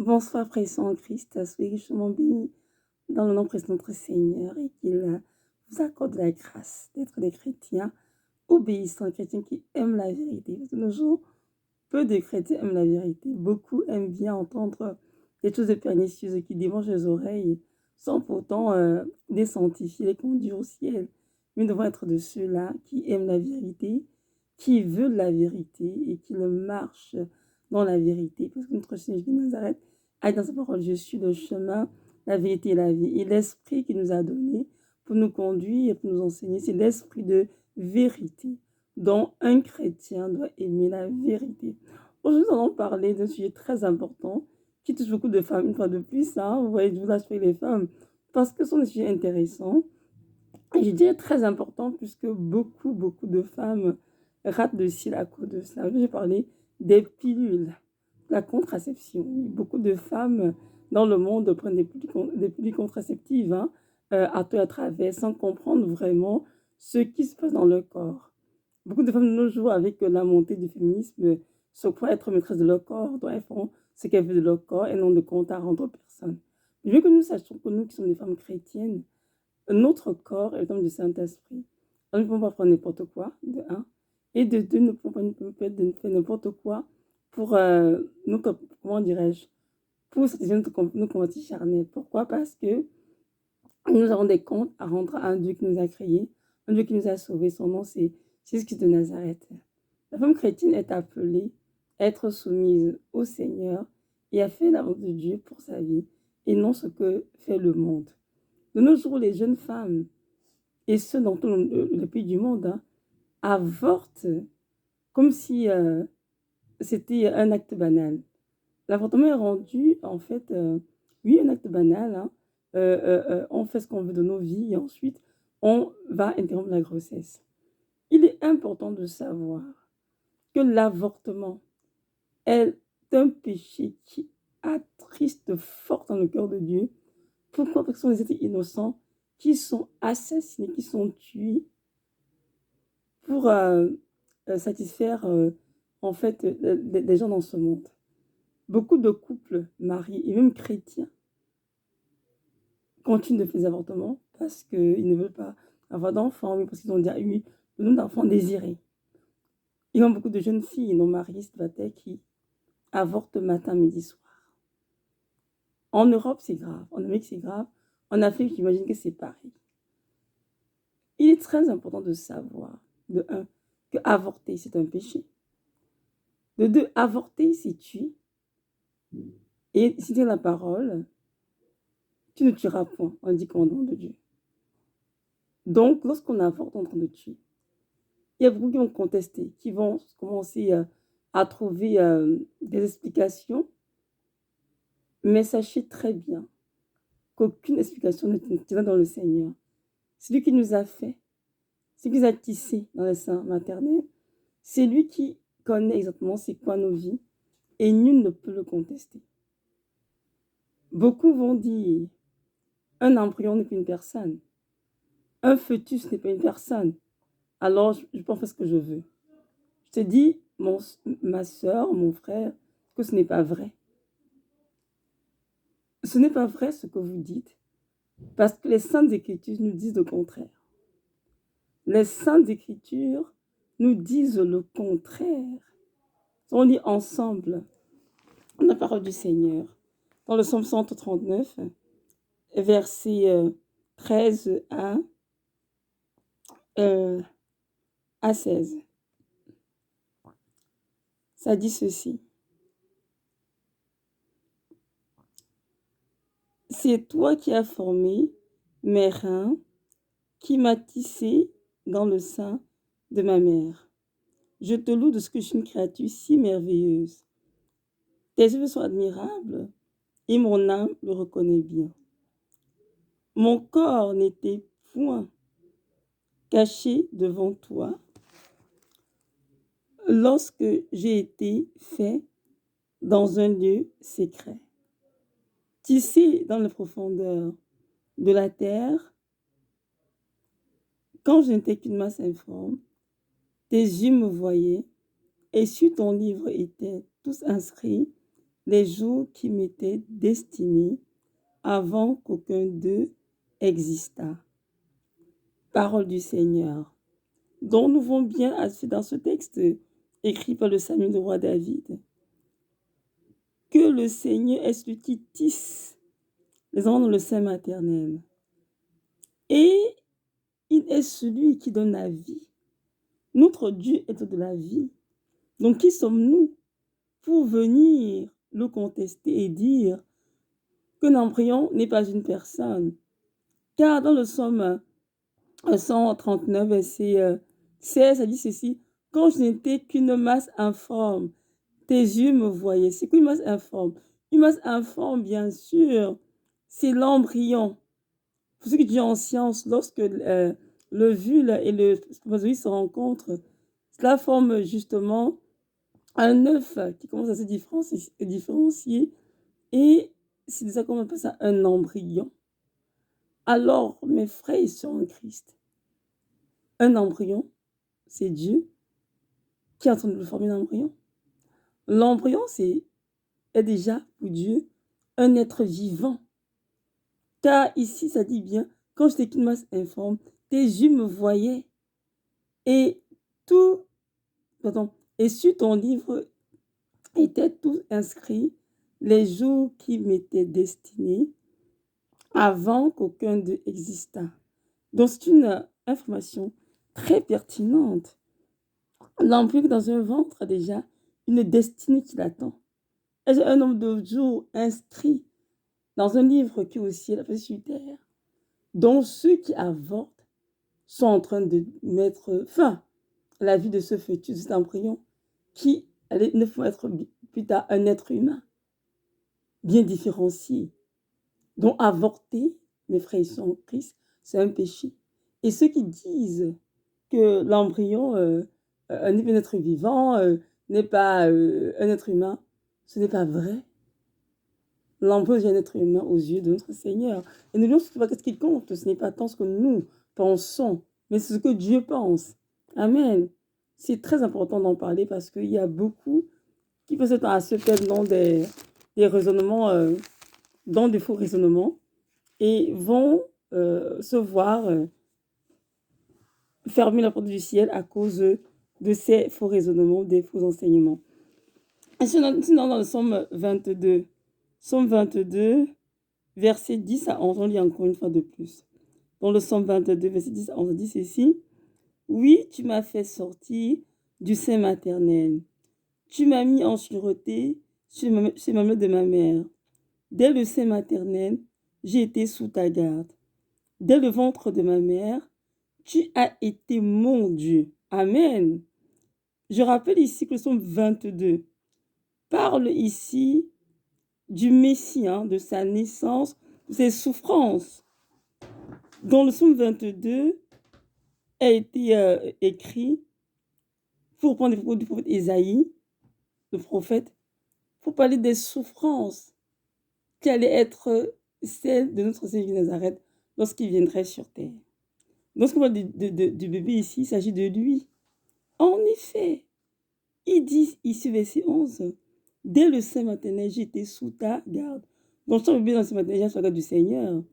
Bonsoir, frères et sœurs en Christ, soyez richement bénis dans le nom précieux de notre Seigneur et qu'il vous accorde la grâce d'être des chrétiens obéissants, chrétiens qui aiment la vérité. Parce que de nos jours, peu de chrétiens aiment la vérité. Beaucoup aiment bien entendre des choses pernicieuses qui démangent les oreilles sans pourtant les sanctifier, les conduire au ciel. Mais nous devons être de ceux-là qui aiment la vérité, qui veulent la vérité et qui le marchent dans la vérité. Parce que notre Seigneur Jésus de Nazareth a dit dans sa parole, je suis le chemin, la vérité et la vie. Et l'esprit qu'il nous a donné pour nous conduire et pour nous enseigner, c'est l'esprit de vérité dont un chrétien doit aimer la vérité. Aujourd'hui, nous allons parler d'un sujet très important qui touche beaucoup de femmes. Une fois de plus, vous voyez, je vous lâche les femmes parce que ce sont des sujets intéressants. Et je dirais très important puisque beaucoup de femmes ratent le ciel à cause de ça. Je vais parler des pilules, la contraception. Beaucoup de femmes dans le monde prennent des pilules contraceptives à tout à travers sans comprendre vraiment ce qui se passe dans leur corps. Beaucoup de femmes de nos jours, avec la montée du féminisme, se croient être maîtresses de leur corps, donc elles font ce qu'elles veulent de leur corps et n'ont de compte à rendre aux personnes. Je veux que nous sachions que nous qui sommes des femmes chrétiennes, notre corps est le temple du Saint-Esprit. Nous ne pouvons pas faire n'importe quoi, de un. Et de deux, nous ne pouvons pas nous permettre de faire n'importe quoi pour nous, comment dirais-je, pour satisfaire nos convoitises charnelles. Pourquoi? Parce que nous avons des comptes à rendre à un Dieu qui nous a créés, un Dieu qui nous a sauvés. Son nom, c'est Jésus de Nazareth. La femme chrétienne est appelée à être soumise au Seigneur et à faire la volonté de Dieu pour sa vie et non ce que fait le monde. De nos jours, les jeunes femmes, et ceux dans tout le pays du monde, avortent comme si c'était un acte banal. L'avortement est rendu, en fait, oui, un acte banal. On fait ce qu'on veut de nos vies et ensuite, on va interrompre la grossesse. Il est important de savoir que l'avortement est un péché qui attriste fort dans le cœur de Dieu. Pourquoi? Parce que ce sont des êtres innocents qui sont assassinés, qui sont tués pour satisfaire en fait des gens dans ce monde. Beaucoup de couples mariés et même chrétiens continuent de faire des avortements parce qu'ils ne veulent pas avoir d'enfants, mais parce qu'ils ont déjà eu le nombre d'enfants désirés. Il y a beaucoup de jeunes filles non mariées célibataires qui avortent matin, midi, soir. En Europe, c'est grave. En Amérique, c'est grave. En Afrique, j'imagine que c'est pareil. Il est très important de savoir, de un, que avorter, c'est un péché. De deux, avorter, c'est tuer. Et si tu as la parole, tu ne tueras point, on dit commandement de Dieu. Donc, lorsqu'on avorte en train de tuer, il y a beaucoup qui vont contester, qui vont commencer à trouver des explications, mais sachez très bien qu'aucune explication ne tient dans le Seigneur. C'est lui qui nous a fait, c'est lui qui nous a tissés dans le sein maternel, c'est lui qui connaît exactement c'est quoi nos vies, et nul ne peut le contester. Beaucoup vont dire, un embryon n'est pas une personne, un fœtus n'est pas une personne, alors je peux en faire ce que je veux. Je te dis, ma soeur, mon frère, que ce n'est pas vrai. Ce n'est pas vrai ce que vous dites, parce que les Saintes Écritures nous disent le contraire. Les Saintes Écritures nous disent le contraire. On lit ensemble la parole du Seigneur dans le psaume 139, versets 13 à 16. Ça dit ceci. C'est toi qui as formé mes reins, qui m'as tissé dans le sein de ma mère. Je te loue de ce que je suis une créature si merveilleuse. Tes œuvres sont admirables et mon âme le reconnaît bien. Mon corps n'était point caché devant toi lorsque j'ai été fait dans un lieu secret. Tissé dans les profondeurs de la terre, quand je n'étais qu'une masse informe, tes yeux me voyaient et sur ton livre étaient tous inscrits les jours qui m'étaient destinés avant qu'aucun d'eux existât. Parole du Seigneur. Donc nous voyons bien dans ce texte écrit par le Samuel du roi David que le Seigneur est celui qui tisse les enfants dans le sein maternel. Et il est celui qui donne la vie. Notre Dieu est de la vie. Donc qui sommes-nous pour venir le contester et dire qu'un embryon n'est pas une personne? Car dans le psaume 139, verset 16, ça dit ceci: quand je n'étais qu'une masse informe, tes yeux me voyaient. C'est qu'une masse informe. Une masse informe, bien sûr, c'est l'embryon. Pour ceux qui étudient en sciences, lorsque l'ovule et le spermatozoïde se rencontrent, cela forme justement un œuf qui commence à se différencier, et c'est ça qu'on appelle ça un embryon. Alors, mes frères et sœurs en Christ, un embryon, c'est Dieu qui est en train de former l'embryon. L'embryon, est déjà pour Dieu un être vivant. Car ici, ça dit bien, quand j'étais qu'une masse informe, tes yeux me voyaient. Et sur ton livre étaient tous inscrits les jours qui m'étaient destinés avant qu'aucun d'eux existât. Donc c'est une information très pertinente. L'embryon dans un ventre a déjà une destinée qui l'attend. Et j'ai un nombre de jours inscrits dans un livre qui est au ciel, la face sur terre, dont ceux qui avortent sont en train de mettre fin à la vie de ce fœtus, de cet embryon, qui ne faut être plus tard un être humain, bien différencié. Donc avorter, mes frères et sœurs en Christ, c'est un péché. Et ceux qui disent que l'embryon n'est pas un être vivant, n'est pas un être humain, ce n'est pas vrai. L'embryon est un être humain aux yeux de notre Seigneur. Et nous disons pas qu'est-ce qui compte, ce n'est pas tant ce que nous pensons, mais c'est ce que Dieu pense. Amen. C'est très important d'en parler parce qu'il y a beaucoup qui peuvent s'attendre à se perdre dans des raisonnements, dans des faux raisonnements, et vont se voir fermer la porte du ciel à cause de ces faux raisonnements, des faux enseignements. Et sinon, dans le psaume 22, verset 10 à 11, on lit encore une fois de plus. Dans le psaume 22, verset 10 à 11, on dit ceci: oui, tu m'as fait sortir du sein maternel. Tu m'as mis en sûreté chez ma mère de ma mère. Dès le sein maternel, j'ai été sous ta garde. Dès le ventre de ma mère, tu as été mon Dieu. Amen. Je rappelle ici que le psaume 22 parle ici du Messie, de sa naissance, de ses souffrances. Dans le psaume 22 a été écrit, pour prendre les propos du prophète Ésaïe, le prophète, pour parler des souffrances qui allaient être celles de notre Seigneur de Nazareth lorsqu'il viendrait sur terre. Lorsqu'on parle du bébé ici, il s'agit de lui. En effet, il dit ici, verset 11, dès le sein maternel, j'étais sous ta garde. Donc, ton bébé dans le sein maternel, sous la garde du Seigneur.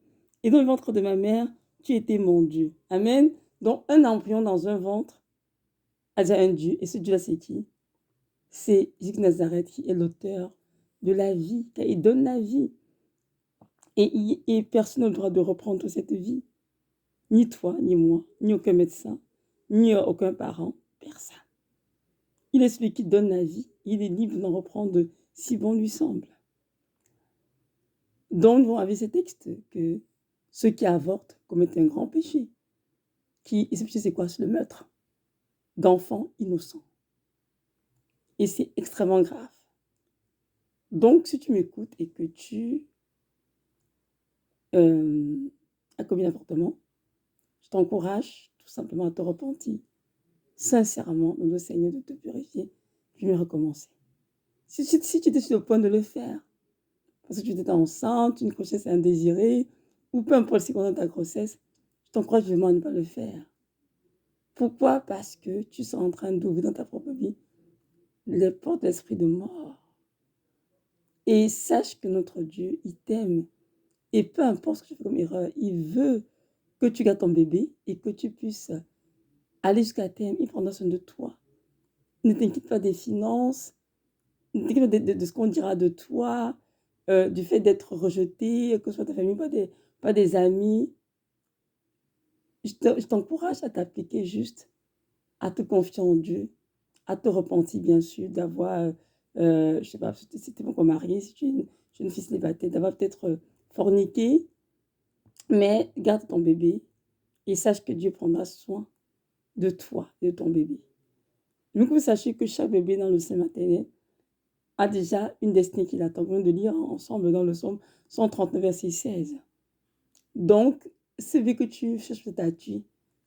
Et dans le ventre de ma mère, tu étais mon Dieu. Amen. Donc, un embryon dans un ventre a déjà un Dieu. Et ce Dieu-là, c'est qui? C'est Jésus de Nazareth qui est l'auteur de la vie, car il donne la vie. Et personne n'a le droit de reprendre cette vie. Ni toi, ni moi, ni aucun médecin, ni aucun parent, personne. Il est celui qui donne la vie. Il est libre d'en reprendre si bon lui semble. Donc, nous voyons avec ces textes que ceux qui avortent commettent un grand péché. Et ce péché, c'est quoi? C'est le meurtre d'enfants innocents. Et c'est extrêmement grave. Donc, si tu m'écoutes et que tu as commis un avortement, je t'encourage tout simplement à te repentir sincèrement dans le Seigneur, de te purifier, puis de recommencer. Si tu étais sur le point de le faire, parce que tu étais enceinte, une grossesse indésirée, ou peu importe ce concerne ta grossesse, je t'encourage vraiment à ne pas le faire. Pourquoi? Parce que tu es en train d'ouvrir dans ta propre vie les portes de l'esprit de mort. Et sache que notre Dieu, il t'aime. Et peu importe ce que tu fais comme erreur, il veut que tu gardes ton bébé et que tu puisses aller jusqu'à terme. Il prendra soin de toi. Ne t'inquiète pas des finances, ne t'inquiète pas de ce qu'on dira de toi, du fait d'être rejeté, que ce soit ta famille, pas des amis. Je t'encourage à t'appliquer juste, à te confier en Dieu, à te repentir, bien sûr, d'avoir, je sais pas, si tu n'es pas encore marié, si tu es une jeune fille célibataire, d'avoir peut-être forniqué, mais garde ton bébé et sache que Dieu prendra soin de toi et de ton bébé. Donc, vous sachez que chaque bébé dans le sein maternel a déjà une destinée qui l'attend. Nous venons de lire ensemble dans le psaume 139, verset 16. Donc, celui que tu cherches peut-être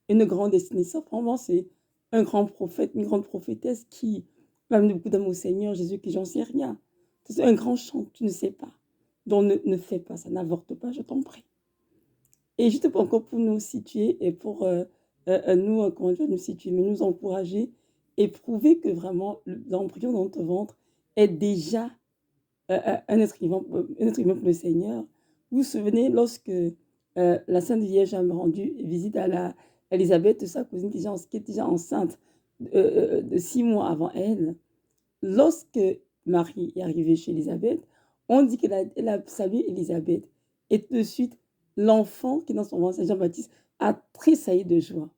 une grande destinée. Ça, vraiment, c'est un grand prophète, une grande prophétesse qui va amener beaucoup d'amour au Seigneur, Jésus, qui j'en sais rien. C'est un grand chant, tu ne sais pas. Donc, ne fais pas ça, n'avorte pas, je t'en prie. Et juste encore pour nous situer et pour nous, comment dire, nous situer, mais nous encourager et prouver que vraiment l'embryon dans notre ventre est déjà un être vivant pour le Seigneur. Vous vous souvenez, lorsque la Sainte Vierge a rendu visite à Élisabeth, sa cousine qui était déjà enceinte de 6 mois avant elle, lorsque Marie est arrivée chez Élisabeth, on dit qu'elle a salué Élisabeth. Et de suite, l'enfant qui est dans son ventre, Saint Jean-Baptiste, a tressailli de joie.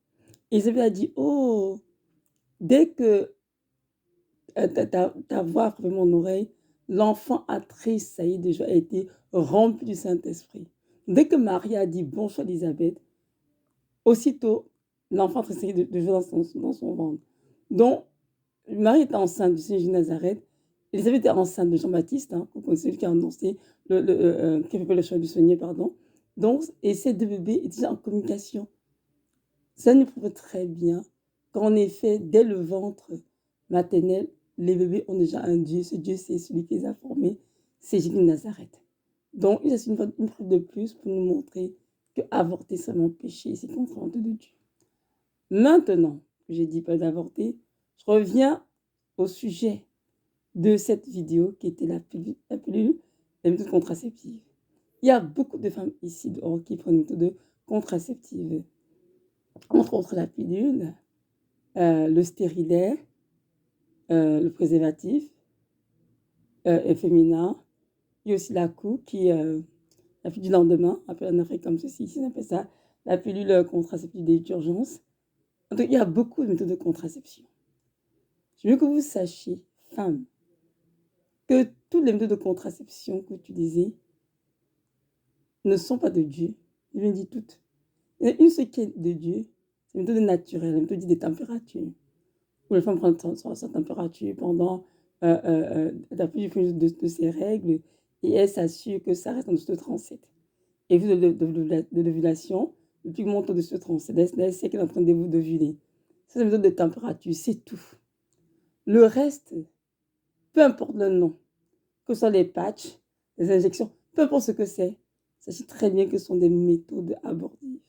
Élisabeth a dit, oh, dès que ta voix a frappé mon oreille, l'enfant a tressailli de joie, a été rempli du Saint-Esprit. Dès que Marie a dit bonjour Élisabeth, aussitôt, l'enfant a tressailli de joie dans son ventre. Donc, Marie était enceinte du Seigneur Jésus de Nazareth. Élisabeth était enceinte de Jean-Baptiste, hein, celui qui a annoncé, qui a fait le choix du Seigneur, pardon. Donc, et ces deux bébés étaient déjà en communication. Ça nous prouve très bien qu'en effet, dès le ventre maternel, les bébés ont déjà un Dieu. Ce Dieu, c'est celui qui les a formés, c'est Jésus de Nazareth. Donc, c'est une preuve de plus pour nous montrer que avorter, c'est mon péché, c'est contre la volonté de Dieu. Maintenant, j'ai dit pas d'avorter, je reviens au sujet de cette vidéo qui était la méthode contraceptive. Il y a beaucoup de femmes ici dehors qui prennent une méthode contraceptive, entre autres la pilule, le stérilet, le préservatif féminin. Il y a aussi la COU qui la pilule du lendemain, appelée en Afrique comme ceci, ici on appelle ça la pilule contraceptive d'urgence. Donc il y a beaucoup de méthodes de contraception. Je veux que vous sachiez, femmes, que toutes les méthodes de contraception que vous utilisez ne sont pas de Dieu. Je le dis toutes. Il y en a une seule qui est de Dieu, c'est une méthode naturelle, une méthode des températures. Où les femmes prennent sa température pendant la plupart de ses règles et elles s'assurent que ça reste en dessous de 37. Et vu de l'ovulation, le plus monte au-dessus de 37, elle sait qu'elle est en train d'ovuler. C'est une méthode de température, c'est tout. Le reste, peu importe le nom, que ce soit les patchs, les injections, peu importe ce que c'est, sachez très bien que ce sont des méthodes abortives.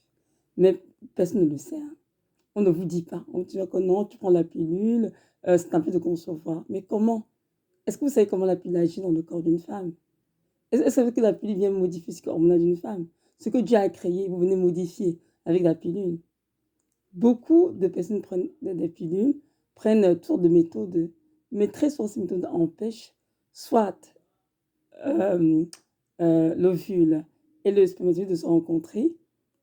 Mais personne ne le sait. Hein. On ne vous dit pas. On dit que non, tu prends la pilule, c'est un peu de concevoir. Mais comment? Est-ce que vous savez comment la pilule agit dans le corps d'une femme? Est-ce que vous savez que la pilule vient modifier ce hormonal d'une femme? Ce que Dieu a créé, vous venez modifier avec la pilule. Beaucoup de personnes prennent des pilules, prennent toutes sortes de méthodes, mais très souvent ces méthodes empêchent soit l'ovule et le spermatozoïde de se rencontrer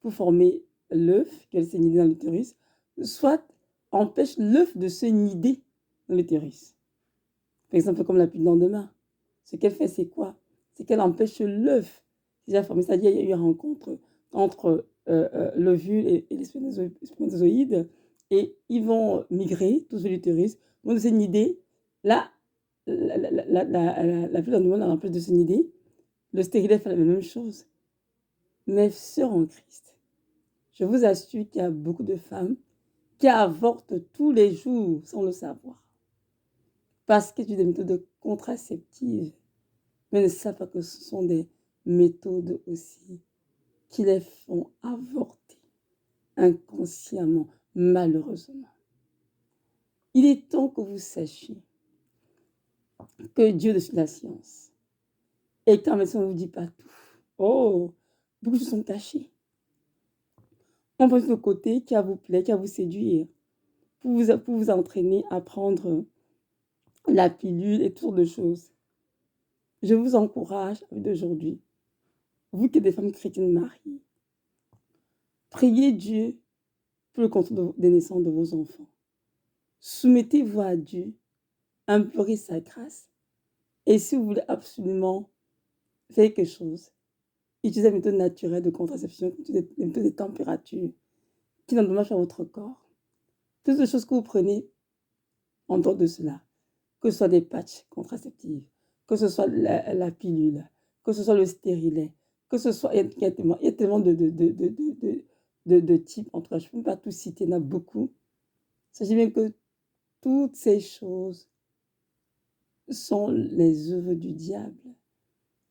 pour former l'œuf, qui va se nider dans l'utérus, soit empêche l'œuf de se nider dans l'utérus. Par exemple, comme la pilule lendemain. Ce qu'elle fait, c'est quoi? C'est qu'elle empêche l'œuf déjà formé. C'est-à-dire qu'il y a eu une rencontre entre l'ovule et les spermatozoïdes et ils vont migrer tous vers l'utérus, vont se nider. Là, la pilule lendemain empêche de se nider. Le stérilet fait la même chose. Mes sœurs en Christ, je vous assure qu'il y a beaucoup de femmes qui avortent tous les jours sans le savoir. Parce que c'est des méthodes contraceptives, mais ne savent pas que ce sont des méthodes aussi qui les font avorter inconsciemment, malheureusement. Il est temps que vous sachiez que Dieu de la science Et quand le médecin ne vous dit pas tout, oh, beaucoup de choses sont cachées. On pense le côté qui va vous plaire, qui va vous séduire, pour vous entraîner à prendre la pilule et toutes sortes de choses. Je vous encourage d'aujourd'hui, vous qui êtes des femmes chrétiennes mariées, priez Dieu pour le contrôle des naissances de vos enfants. Soumettez-vous à Dieu, implorez sa grâce. Et si vous voulez absolument faire quelque chose, utilisez la méthode naturelle de contraception, des méthodes de température, qui n'endommagent pas votre corps. Toutes les choses que vous prenez en dehors de cela, que ce soit des patchs contraceptifs, que ce soit la pilule, que ce soit le stérilet, que ce soit... Il y a tellement de types, en tout cas, je ne peux pas tout citer, il y en a beaucoup. Il s'agit bien que toutes ces choses sont les œuvres du diable.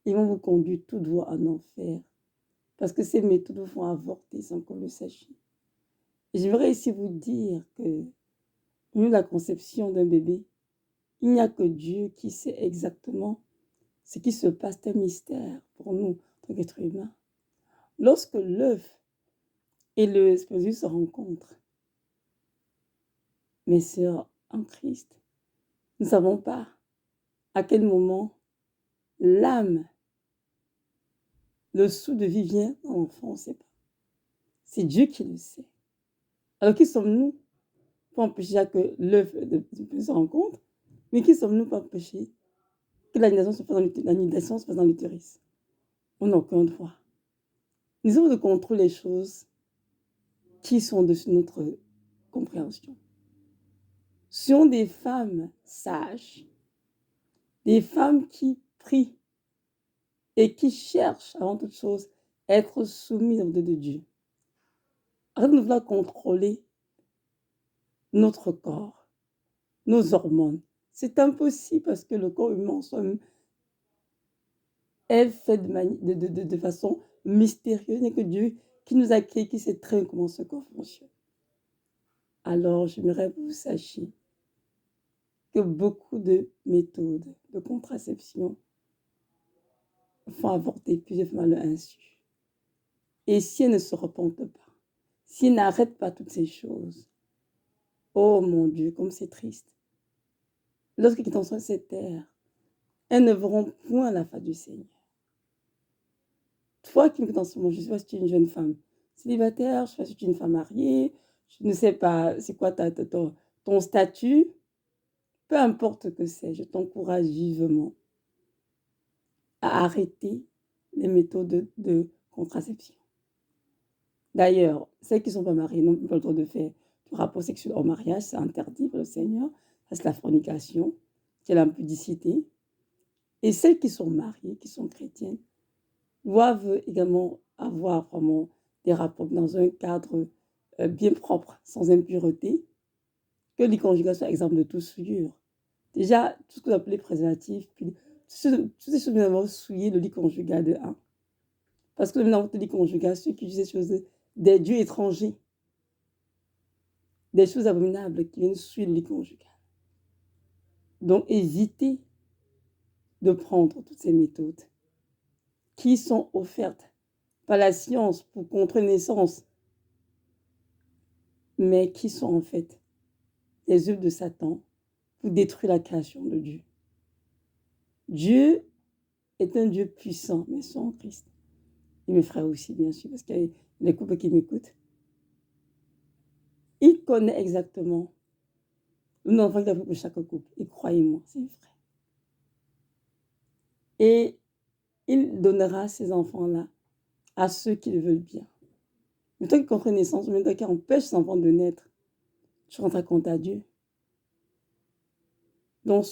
Ils vont vous conduire tout droit en enfer. Parce que ces méthodes vous font avorter sans que vous le sachiez. Et j'aimerais ici vous dire que, au niveau de la conception d'un bébé, il n'y a que Dieu qui sait exactement ce qui se passe. C'est un mystère pour nous, en tant qu'êtres humains. Lorsque l'œuf et le sperme se rencontrent, mes sœurs en Christ, nous ne savons pas à quel moment l'âme, le sou de vie vient dans l'enfant, on ne sait pas. C'est Dieu qui le sait. Alors qui sommes-nous pour empêcher que l'œuf se rencontre, mais qui sommes-nous pour empêcher que l'anidation se fasse dans l'utérus? On n'a aucun droit. Nous avons de contrôler les choses qui sont au-dessus de notre compréhension. Ce sont des femmes sages, des femmes qui prient et qui cherchent avant toute chose à être soumises au dos de Dieu. Arrêtez de vouloir contrôler notre corps, nos hormones. C'est impossible parce que le corps humain en soi-même est fait de façon mystérieuse. Il n'y a que Dieu qui nous a créés, qui sait très bien comment ce corps fonctionne. Alors, j'aimerais que vous sachiez que beaucoup de méthodes de contraception font avorter plusieurs femmes à leur insu. Et si elles ne se repentent pas, si elles n'arrêtent pas toutes ces choses, oh mon Dieu, comme c'est triste. Lorsqu'elles quitteront cette terre, elles ne verront point la face du Seigneur. Toi qui m'écoutes en ce moment, je ne sais pas si tu es une jeune femme célibataire, je ne sais pas si tu es une femme mariée, je ne sais pas c'est quoi ton statut, peu importe ce que c'est, je t'encourage vivement à arrêter les méthodes de contraception. D'ailleurs, celles qui ne sont pas mariées n'ont pas le droit de faire du rapport sexuel hors mariage, c'est interdit par le Seigneur, ça c'est la fornication, c'est l'impudicité. Et celles qui sont mariées, qui sont chrétiennes, doivent également avoir vraiment des rapports dans un cadre bien propre, sans impureté, que les conjugal soit exemple de toute souillure. Déjà, tout ce que vous appelez préservatif, puis toutes ces choses bien souiller le lit conjugal de 1. Parce que dans votre lit conjugal, ceux qui utilisent ces choses, des dieux étrangers, des choses abominables qui viennent souiller le lit conjugal. Donc, évitez de prendre toutes ces méthodes qui sont offertes par la science pour contrer une naissance, mais qui sont en fait les œuvres de Satan pour détruire la création de Dieu. Dieu est un Dieu puissant, mais sans Christ. Et mes frères aussi, bien sûr, parce qu'il y a les couples qui m'écoutent. Il connaît exactement le nom qu'il a fait pour chaque couple. Et croyez-moi, c'est vrai. Et il donnera ces enfants-là à ceux qui le veulent bien. Mais toi qui contre une naissance, même toi qui empêche ces enfants de naître, tu rendras compte à Dieu. Donc,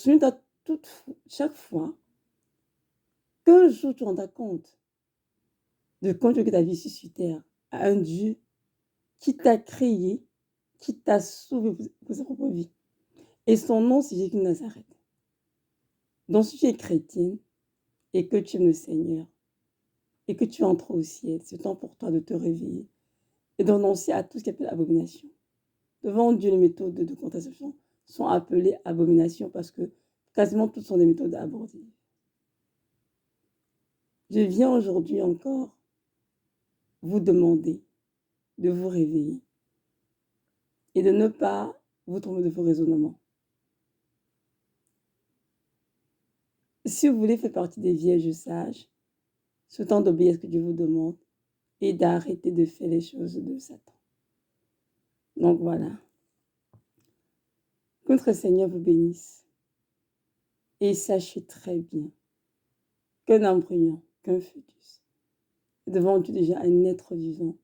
chaque fois qu'un jour tu rendras compte de conjuguer ta vie sur terre à un Dieu qui t'a créé, qui t'a sauvé pour sa propre vie. Et son nom, c'est Jésus de Nazareth. Donc, si tu es chrétienne et que tu aimes le Seigneur et que tu entres au ciel, c'est temps pour toi de te réveiller et de renoncer à tout ce qui appelle abomination. Devant Dieu, les méthodes de contraception sont appelées abomination parce que quasiment toutes sont des méthodes abortives. je viens aujourd'hui encore vous demander de vous réveiller et de ne pas vous tromper de vos raisonnements. Si vous voulez faire partie des vierges sages, c'est temps d'obéir à ce que Dieu vous demande et d'arrêter de faire les choses de Satan. Donc voilà. Que notre Seigneur vous bénisse. Et sachez très bien qu'un embryon, qu'un fœtus, est devant Dieu déjà un être vivant,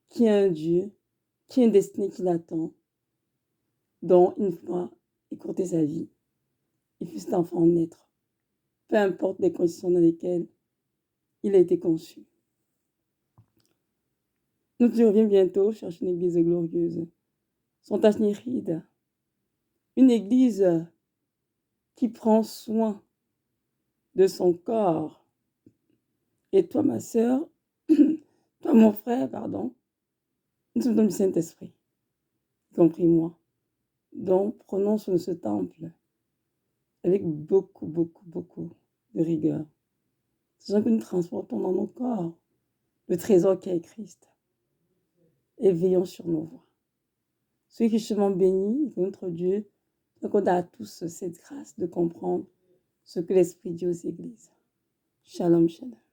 qui a un Dieu, qui a une destinée qui l'attend, dont il fera écourter sa vie. Il fait cet enfant naître, peu importe les conditions dans lesquelles il a été conçu. Nous te reviens bientôt chercher une église glorieuse, sans tache ni ride, une église qui prend soin de son corps. Et toi, ma sœur, toi, mon frère, pardon, nous sommes dans le Saint-Esprit, y compris moi. Donc, prenons soin de ce temple avec beaucoup, beaucoup, beaucoup de rigueur. Sachant que nous transportons dans nos corps le trésor qui est Christ. Et veillons sur nos voies. Soyez richement bénis, que notre Dieu accorde à tous cette grâce de comprendre ce que l'Esprit dit aux églises. Shalom, shalom.